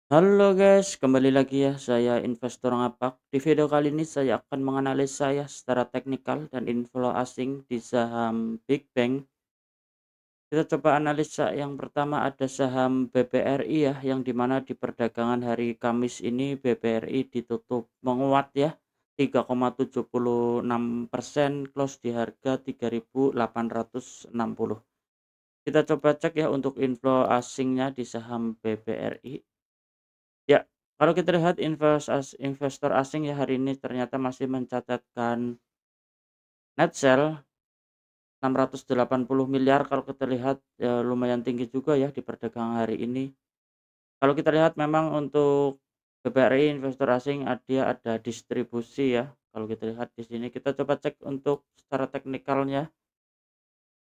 Halo guys, kembali lagi ya, saya investor ngapak. Di video kali ini saya akan menganalisa ya secara teknikal dan inflow asing di saham Big Bang. Kita coba analisa yang pertama ada saham BBRI ya, yang dimana di perdagangan hari Kamis ini BBRI ditutup menguat ya, 3,76% close di harga 3.860. Kita coba cek ya untuk inflow asingnya di saham BBRI. Ya, kalau kita lihat investor asing ya hari ini ternyata masih mencatatkan net sell 680 miliar kalau kita lihat, lumayan tinggi juga ya di perdagangan hari ini. Kalau kita lihat memang untuk BBRI investor asing dia ada distribusi ya, kalau kita lihat di sini. Kita coba cek untuk secara teknikalnya.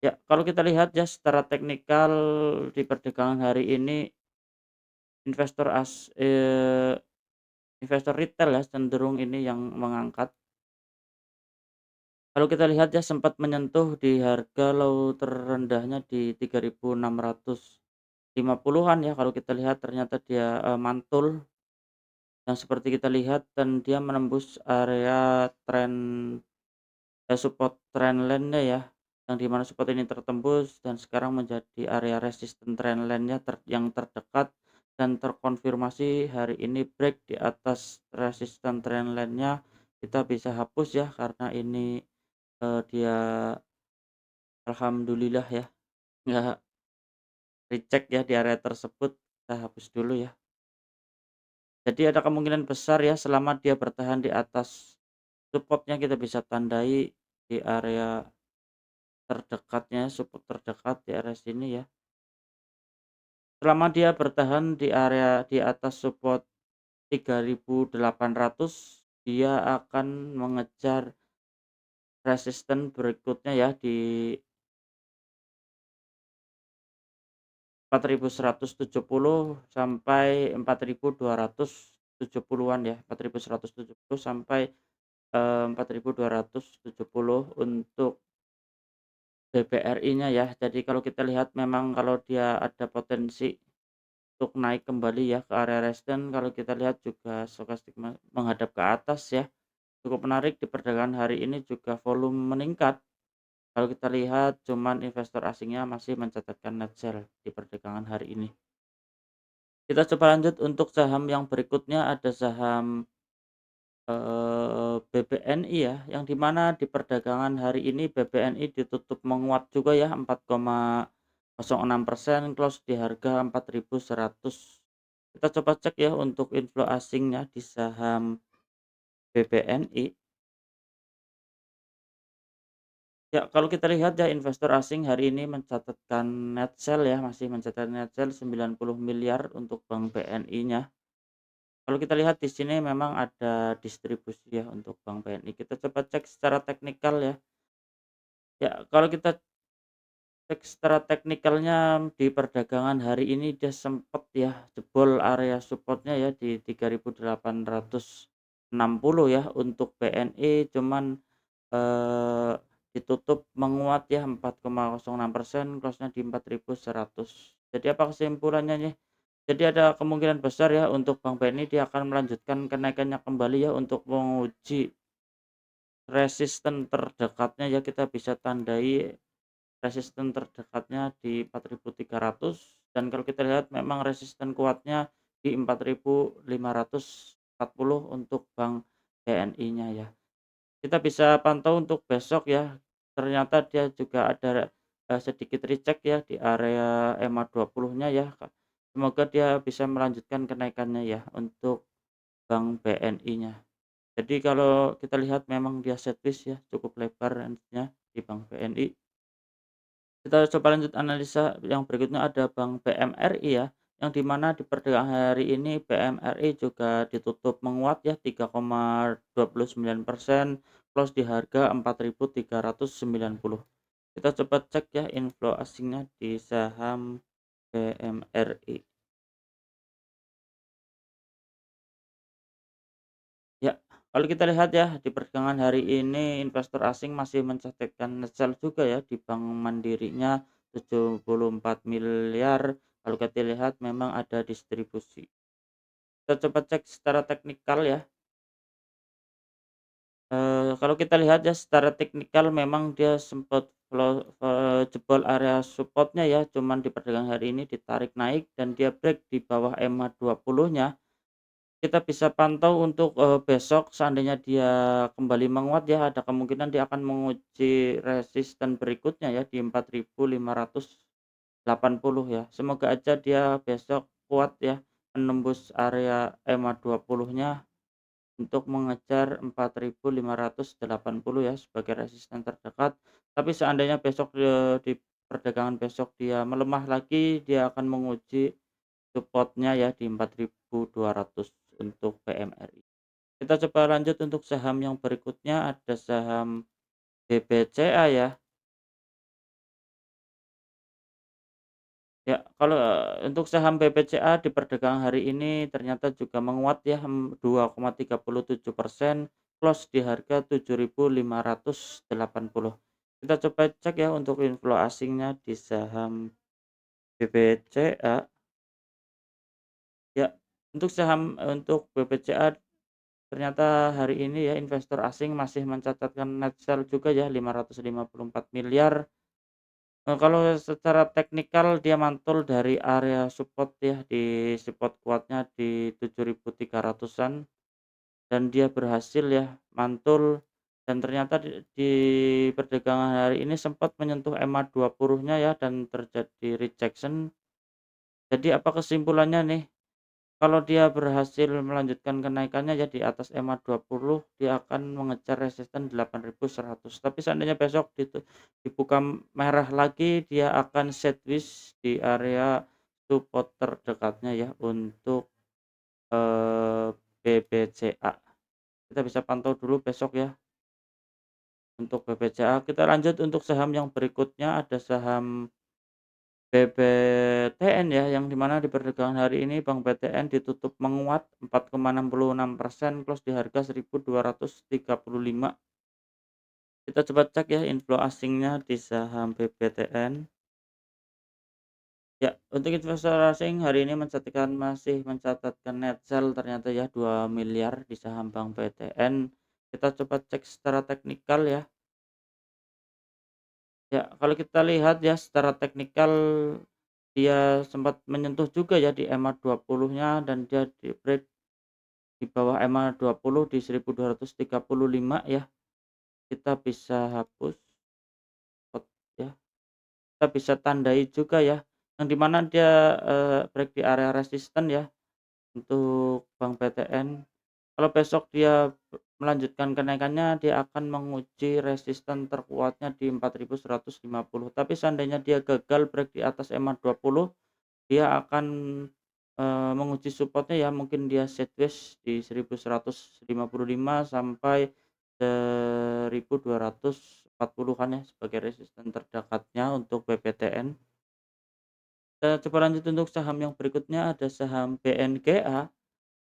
Ya, kalau kita lihat ya secara teknikal di perdagangan hari ini investor investor retail ya cenderung ini yang mengangkat. Kalau kita lihat ya sempat menyentuh di harga low terendahnya di 3.650-an ya, kalau kita lihat ternyata dia, mantul yang seperti kita lihat dan dia menembus area support trendline-nya ya, yang di mana support ini tertembus dan sekarang menjadi area resisten trendline-nya yang terdekat dan terkonfirmasi hari ini break di atas resisten trendline-nya, kita bisa hapus ya karena ini, dia alhamdulillah ya, nggak recheck ya di area tersebut, kita hapus dulu ya. Jadi ada kemungkinan besar ya selama dia bertahan di atas supportnya kita bisa tandai di area terdekatnya, support terdekat di area sini ya. Selama dia bertahan di area di atas support 3.800 dia akan mengejar resisten berikutnya ya di 4.170 sampai 4.270-an ya, 4.170 sampai, 4.270 untuk BBRI-nya ya. Jadi kalau kita lihat memang kalau dia ada potensi untuk naik kembali ya ke area resisten, kalau kita lihat juga stokastik menghadap ke atas ya, cukup menarik di perdagangan hari ini juga volume meningkat. Kalau kita lihat cuman investor asingnya masih mencatatkan net sell di perdagangan hari ini. Kita coba lanjut untuk saham yang berikutnya ada saham, BBNI ya, yang di mana di perdagangan hari ini BBNI ditutup menguat juga ya 4,06% close di harga 4.100. Kita coba cek ya untuk inflow asingnya di saham BBNI. Ya, kalau kita lihat ya investor asing hari ini mencatatkan net sell ya, masih mencatat net sell 90 miliar untuk Bank BNI-nya. Kalau kita lihat di sini memang ada distribusi ya untuk Bank BNI. Kita coba cek secara teknikal ya. Ya, kalau kita cek secara teknikalnya di perdagangan hari ini dia sempat ya jebol area supportnya ya di 3.860 ya untuk BNI cuman, eee, ditutup menguat ya 4,06% close-nya di 4.100. Jadi apa kesimpulannya nih? Jadi ada kemungkinan besar ya untuk Bank BNI dia akan melanjutkan kenaikannya kembali ya untuk menguji resisten terdekatnya ya kita bisa tandai resisten terdekatnya di 4.300 dan kalau kita lihat memang resisten kuatnya di 4.540 untuk Bank BNI-nya ya. Kita bisa pantau untuk besok ya, ternyata dia juga ada, sedikit recheck ya di area EMA 20-nya ya, Kak. Semoga dia bisa melanjutkan kenaikannya ya untuk Bank BNI-nya. Jadi kalau kita lihat memang dia setlist ya, cukup lebar range-nya di Bank BNI. Kita coba lanjut analisa yang berikutnya ada Bank BMRI ya, yang di mana di perdagangan hari ini BMRI juga ditutup menguat ya 3,29% close di harga 4.390. Kita coba cek ya inflow asingnya di saham BMRI. Ya, kalau kita lihat ya di perdagangan hari ini investor asing masih mencatatkan net sell juga ya di Bank Mandirinya 74 miliar. Kalau kita lihat memang ada distribusi. Kita coba cek secara teknikal ya. Kalau kita lihat ya secara teknikal memang dia sempat jebol area support-nya ya, cuman di perdagangan hari ini ditarik naik dan dia break di bawah EMA 20-nya. Kita bisa pantau untuk, besok seandainya dia kembali menguat ya, ada kemungkinan dia akan menguji resisten berikutnya ya di 4.580 ya. Semoga aja dia besok kuat ya, menembus area EMA 20-nya untuk mengejar 4.580 ya sebagai resisten terdekat. Tapi seandainya besok, di perdagangan besok dia melemah lagi, dia akan menguji support-nya ya di 4.200 untuk PMRI. Kita coba lanjut untuk saham yang berikutnya, ada saham BBCA ya. Ya, kalau, untuk saham BBCA di perdagangan hari ini ternyata juga menguat ya, 2,37%, close di harga 7.580. Kita coba cek ya untuk inflow asingnya di saham BBCA. Ya, untuk saham untuk BBCA ternyata hari ini ya investor asing masih mencatatkan net sell juga ya 554 miliar. Kalau secara teknikal dia mantul dari area support ya, di support kuatnya di 7.300-an dan dia berhasil ya mantul dan ternyata di perdagangan hari ini sempat menyentuh EMA 20-nya ya dan terjadi rejection. Jadi apa kesimpulannya nih? Kalau dia berhasil melanjutkan kenaikannya ya di atas EMA 20, dia akan mengejar resisten 8.100. Tapi seandainya besok dibuka merah lagi, dia akan sideways di area support terdekatnya ya untuk, BBCA. Kita bisa pantau dulu besok ya untuk BBCA. Kita lanjut untuk saham yang berikutnya, ada saham BBTN ya, yang di mana di perdagangan hari ini Bank BTN ditutup menguat 4,66%, close di harga 1.235. Kita coba cek ya inflow asingnya di saham BBTN. Ya, untuk investor asing hari ini masih mencatatkan net sell ternyata ya 2 miliar di saham Bank BTN. Kita coba cek secara teknikal ya. Ya, kalau kita lihat ya secara teknikal dia sempat menyentuh juga ya di EMA 20-nya dan dia di-break di bawah EMA 20 di 1.235 ya. Kita bisa hapus spot ya, kita bisa tandai juga ya, yang di mana dia, break di area resisten ya untuk Bank BTN. Kalau besok dia melanjutkan kenaikannya, dia akan menguji resisten terkuatnya di 4.150. Tapi seandainya dia gagal break di atas EMA 20, dia akan, menguji support-nya ya mungkin dia sideways di 1.155 sampai 1.240-an ya sebagai resisten terdekatnya untuk BPTN. Kita coba lanjut untuk saham yang berikutnya, ada saham BNGA,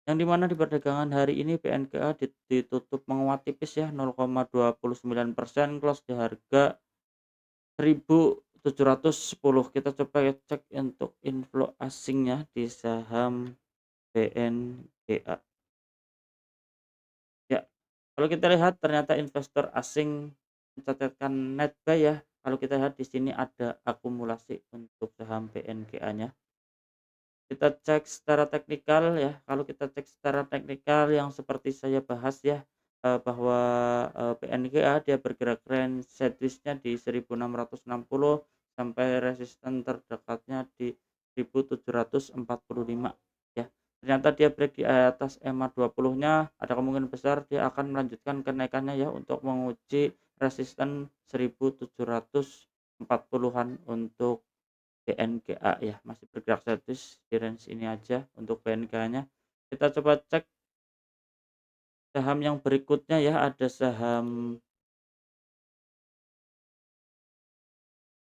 yang di mana di perdagangan hari ini BNGA ditutup menguat tipis ya 0,29%, close di harga 1.710. Kita coba cek untuk inflow asingnya di saham BNGA. Ya, kalau kita lihat ternyata investor asing mencatatkan net buy ya. Kalau kita lihat di sini ada akumulasi untuk saham BNGA-nya. Kita cek secara teknikal ya. Kalau kita cek secara teknikal yang seperti saya bahas ya, bahwa, BNGA dia bergerak trend sideways-nya di 1.660 sampai resisten terdekatnya di 1.745 ya. Ternyata dia break di atas EMA 20-nya, ada kemungkinan besar dia akan melanjutkan kenaikannya ya untuk menguji resisten 1.740-an untuk BNGA ya, masih bergerak statis di range ini aja untuk BNGA-nya. Kita coba cek saham yang berikutnya ya, ada saham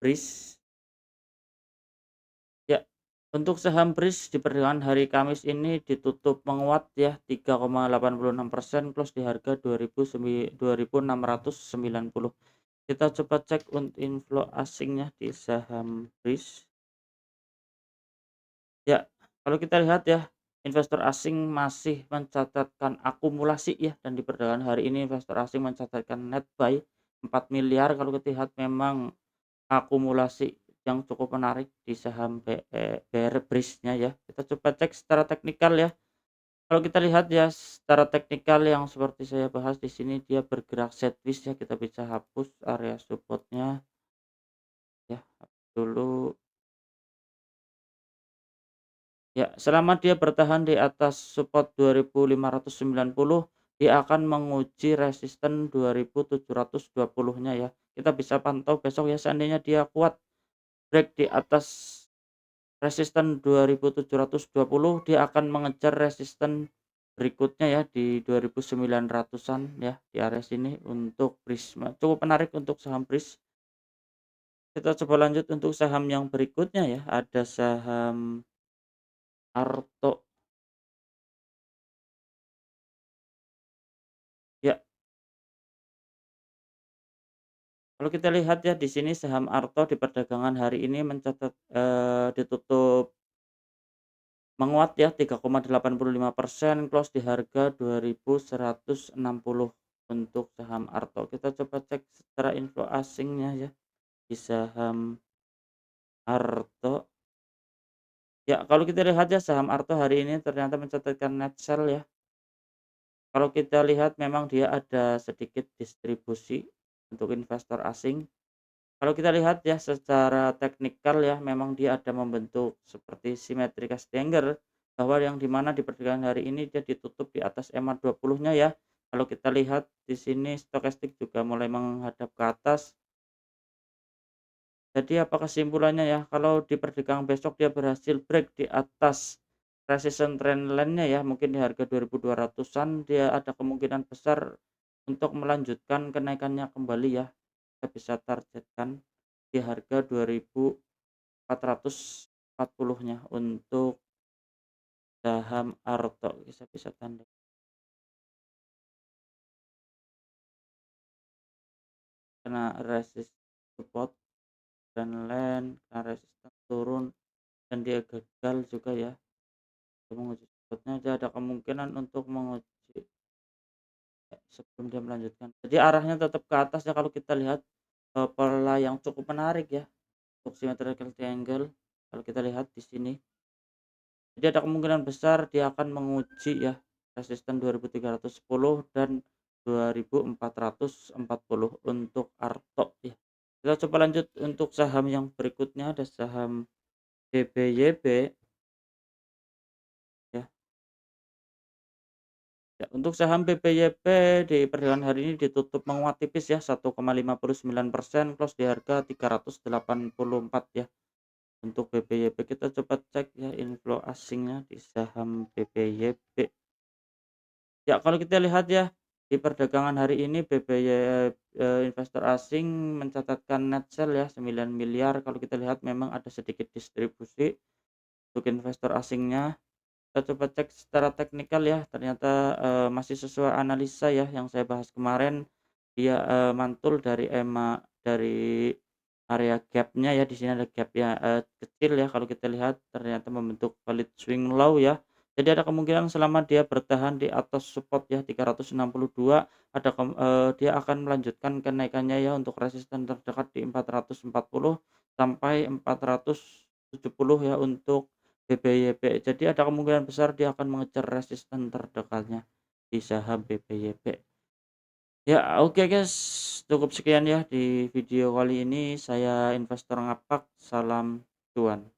BRIS. Ya, untuk saham BRIS di perdagangan hari Kamis ini ditutup menguat ya 3,86%, close di harga 2.690. Kita coba cek untuk inflow asingnya di saham BRIS. Ya, kalau kita lihat ya investor asing masih mencatatkan akumulasi ya, dan di perdagangan hari ini investor asing mencatatkan net buy 4 miliar kalau kita lihat memang akumulasi yang cukup menarik di saham Bearbridge-nya ya. Kita coba cek secara teknikal ya. Kalau kita lihat ya secara teknikal yang seperti saya bahas di sini dia bergerak sideways ya, kita bisa hapus area support-nya ya, hapus dulu. Ya, selama dia bertahan di atas support 2590, dia akan menguji resisten 2720-nya ya. Kita bisa pantau besok ya, seandainya dia kuat break di atas resisten 2720, dia akan mengejar resisten berikutnya ya di 2900-an ya, di area sini untuk Prisma. Cukup menarik untuk saham Pris. Kita coba lanjut untuk saham yang berikutnya ya, ada saham Arto. Ya, kalau kita lihat ya di sini saham Arto di perdagangan hari ini ditutup menguat ya 3,85%, close di harga 2160 untuk saham Arto. Kita coba cek secara info asingnya ya di saham Arto. Ya, kalau kita lihat ya saham Arto hari ini ternyata mencatatkan net sell ya. Kalau kita lihat memang dia ada sedikit distribusi untuk investor asing. Kalau kita lihat ya secara teknikal ya memang dia ada membentuk seperti simetrika triangle, bahwa yang dimana di perdagangan hari ini dia ditutup di atas EMA 20-nya ya. Kalau kita lihat di sini stokastik juga mulai menghadap ke atas. Jadi apa kesimpulannya ya, kalau di perdagangan besok dia berhasil break di atas resistance trendline-nya ya, mungkin di harga 2200-an dia ada kemungkinan besar untuk melanjutkan kenaikannya kembali ya. Kita bisa targetkan di harga 2440-nya untuk saham Arto. Kita bisa tanda kena resist support dan trendline, kena resistance turun dan dia gagal juga ya. Untuk menguji supportnya dia ada kemungkinan untuk menguji sebelum dia melanjutkan. Jadi arahnya tetap ke atas ya kalau kita lihat pola yang cukup menarik ya untuk symmetrical triangle. Kalau kita lihat di sini, jadi ada kemungkinan besar dia akan menguji ya resisten 2310 dan 2440 untuk Arto ya. Kita coba lanjut untuk saham yang berikutnya, ada saham BBYB ya. Ya, untuk saham BPYP di perdagangan hari ini ditutup menguat tipis ya 1,59%, close di harga 384 ya. Untuk BPYP kita coba cek ya inflow asingnya di saham BPYP. Ya, kalau kita lihat ya di perdagangan hari ini investor asing mencatatkan net sell ya 9 miliar. Kalau kita lihat memang ada sedikit distribusi untuk investor asingnya. Kita coba cek secara teknikal ya, ternyata, masih sesuai analisa ya yang saya bahas kemarin. Dia, mantul dari dari area gap-nya ya, di sini ada gap ya, kecil ya kalau kita lihat ternyata membentuk valid swing low ya. Jadi ada kemungkinan selama dia bertahan di atas support ya 362, dia akan melanjutkan kenaikannya ya untuk resisten terdekat di 440 sampai 470 ya untuk BPYP. Jadi ada kemungkinan besar dia akan mengejar resisten terdekatnya di saham BPYP. Ya, oke guys, cukup sekian ya di video kali ini. Saya investor ngapak, salam cuan.